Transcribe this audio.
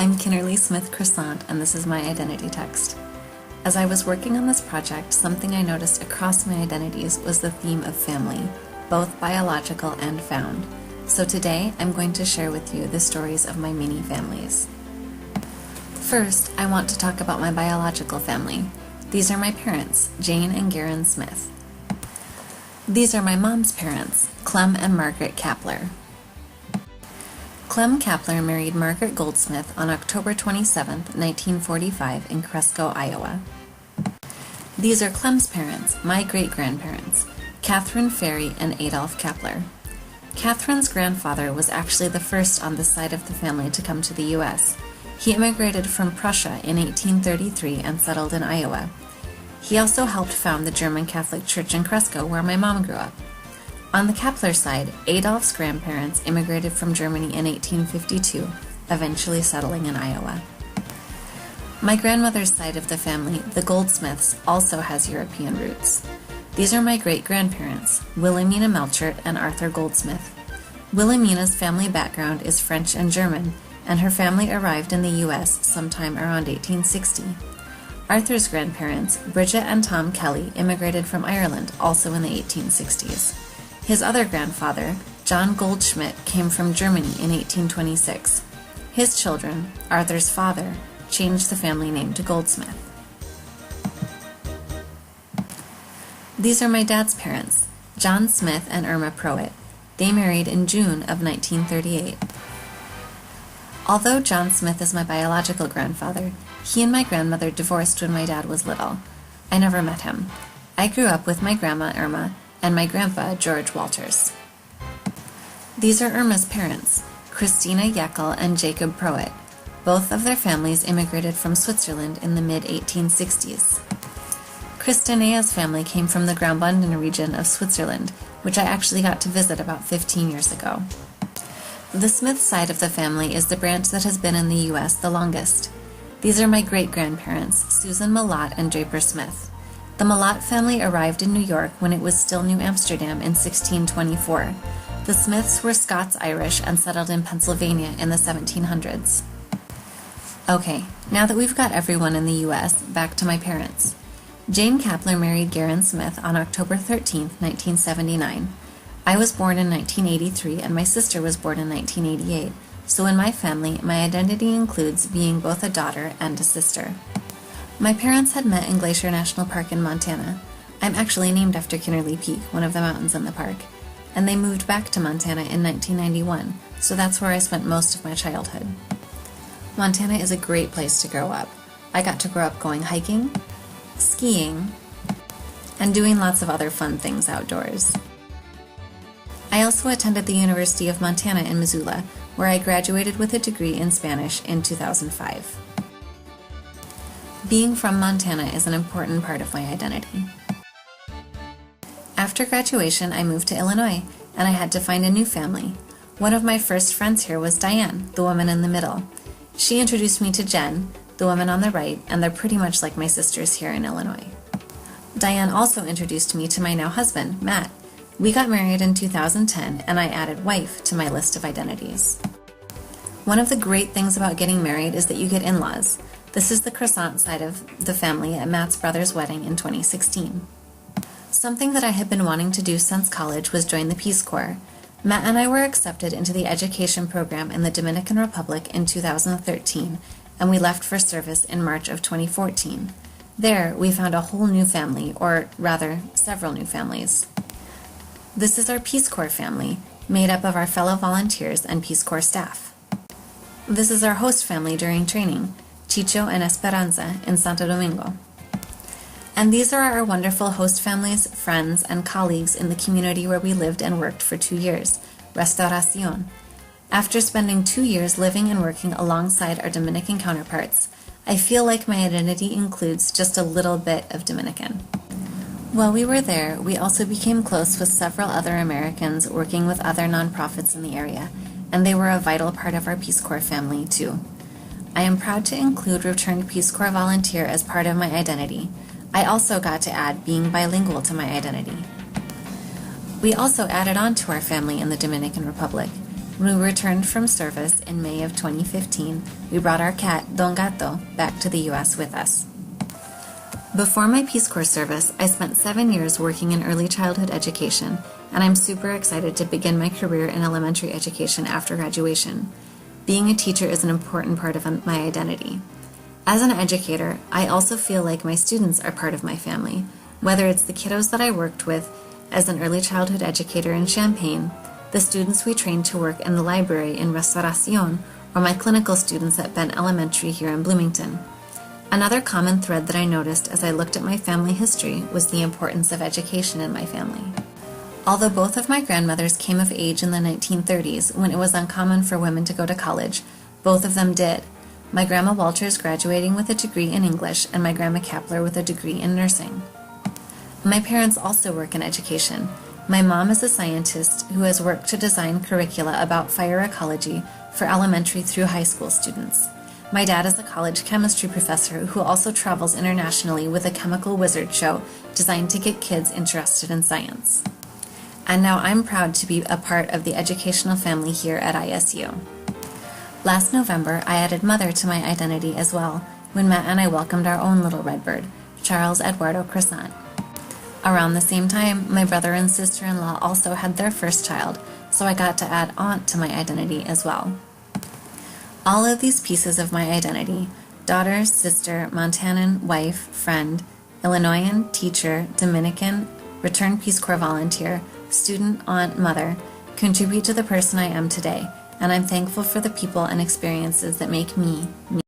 I'm Kinnerly Croisant, and this is my identity text. As I was working on this project, something I noticed across my identities was the theme of family, both biological and found. So today, I'm going to share with you the stories of my mini families. First, I want to talk about my biological family. These are my parents, Jane and Garen Smith. These are my mom's parents, Clem and Margaret Kapler. Clem Kapler married Margaret Goldsmith on October 27, 1945 in Cresco, Iowa. These are Clem's parents, my great-grandparents, Catherine Ferry and Adolf Kapler. Catherine's grandfather was actually the first on this side of the family to come to the U.S. He immigrated from Prussia in 1833 and settled in Iowa. He also helped found the German Catholic Church in Cresco, where my mom grew up. On the Kapler side, Adolf's grandparents immigrated from Germany in 1852, eventually settling in Iowa. My grandmother's side of the family, the Goldsmiths, also has European roots. These are my great-grandparents, Wilhelmina Melchert and Arthur Goldsmith. Wilhelmina's family background is French and German, and her family arrived in the U.S. sometime around 1860. Arthur's grandparents, Bridget and Tom Kelly, immigrated from Ireland, also in the 1860s. His other grandfather, John Goldschmidt, came from Germany in 1826. His children, Arthur's father, changed the family name to Goldsmith. These are my dad's parents, John Smith and Irma Prowitt. They married in June of 1938. Although John Smith is my biological grandfather, he and my grandmother divorced when my dad was little. I never met him. I grew up with my grandma Irma and my grandpa, George Walters. These are Irma's parents, Christina Yeckel and Jacob Prowitt. Both of their families immigrated from Switzerland in the mid-1860s. Christinea's family came from the Graubünden region of Switzerland, which I actually got to visit about 15 years ago. The Smith side of the family is the branch that has been in the U.S. the longest. These are my great-grandparents, Susan Malott and Draper Smith. The Malott family arrived in New York when it was still New Amsterdam in 1624. The Smiths were Scots-Irish and settled in Pennsylvania in the 1700s. Okay, now that we've got everyone in the U.S., back to my parents. Jane Kapler married Garen Smith on October 13, 1979. I was born in 1983 and my sister was born in 1988, so in my family, my identity includes being both a daughter and a sister. My parents had met in Glacier National Park in Montana. I'm actually named after Kinnerly Peak, one of the mountains in the park. And they moved back to Montana in 1991, so that's where I spent most of my childhood. Montana is a great place to grow up. I got to grow up going hiking, skiing, and doing lots of other fun things outdoors. I also attended the University of Montana in Missoula, where I graduated with a degree in Spanish in 2005. Being from Montana is an important part of my identity. After graduation, I moved to Illinois, and I had to find a new family. One of my first friends here was Diane, the woman in the middle. She introduced me to Jen, the woman on the right, and they're pretty much like my sisters here in Illinois. Diane also introduced me to my now husband, Matt. We got married in 2010, and I added wife to my list of identities. One of the great things about getting married is that you get in-laws. This is the Croisant side of the family at Matt's brother's wedding in 2016. Something that I had been wanting to do since college was join the Peace Corps. Matt and I were accepted into the education program in the Dominican Republic in 2013, and we left for service in March of 2014. There, we found a whole new family, or rather, several new families. This is our Peace Corps family, made up of our fellow volunteers and Peace Corps staff. This is our host family during training, Chicho and Esperanza in Santo Domingo. And these are our wonderful host families, friends, and colleagues in the community where we lived and worked for 2 years, Restauración. After spending 2 years living and working alongside our Dominican counterparts, I feel like my identity includes just a little bit of Dominican. While we were there, we also became close with several other Americans working with other nonprofits in the area, and they were a vital part of our Peace Corps family, too. I am proud to include returned Peace Corps volunteer as part of my identity. I also got to add being bilingual to my identity. We also added on to our family in the Dominican Republic. When we returned from service in May of 2015, we brought our cat, Don Gato, back to the U.S. with us. Before my Peace Corps service, I spent 7 years working in early childhood education, and I'm super excited to begin my career in elementary education after graduation. Being a teacher is an important part of my identity. As an educator, I also feel like my students are part of my family, whether it's the kiddos that I worked with as an early childhood educator in Champaign, the students we trained to work in the library in Restauración, or my clinical students at Ben Elementary here in Bloomington. Another common thread that I noticed as I looked at my family history was the importance of education in my family. Although both of my grandmothers came of age in the 1930s when it was uncommon for women to go to college, both of them did. My Grandma Walters graduating with a degree in English and my Grandma Kapler with a degree in nursing. My parents also work in education. My mom is a scientist who has worked to design curricula about fire ecology for elementary through high school students. My dad is a college chemistry professor who also travels internationally with a chemical wizard show designed to get kids interested in science. And now I'm proud to be a part of the educational family here at ISU. Last November, I added mother to my identity as well, when Matt and I welcomed our own little redbird, Charles Eduardo Croisant. Around the same time, my brother and sister-in-law also had their first child, so I got to add aunt to my identity as well. All of these pieces of my identity, daughter, sister, Montanan, wife, friend, Illinoisan, teacher, Dominican, returned Peace Corps volunteer, student, aunt, mother, contribute to the person I am today, and I'm thankful for the people and experiences that make me, me.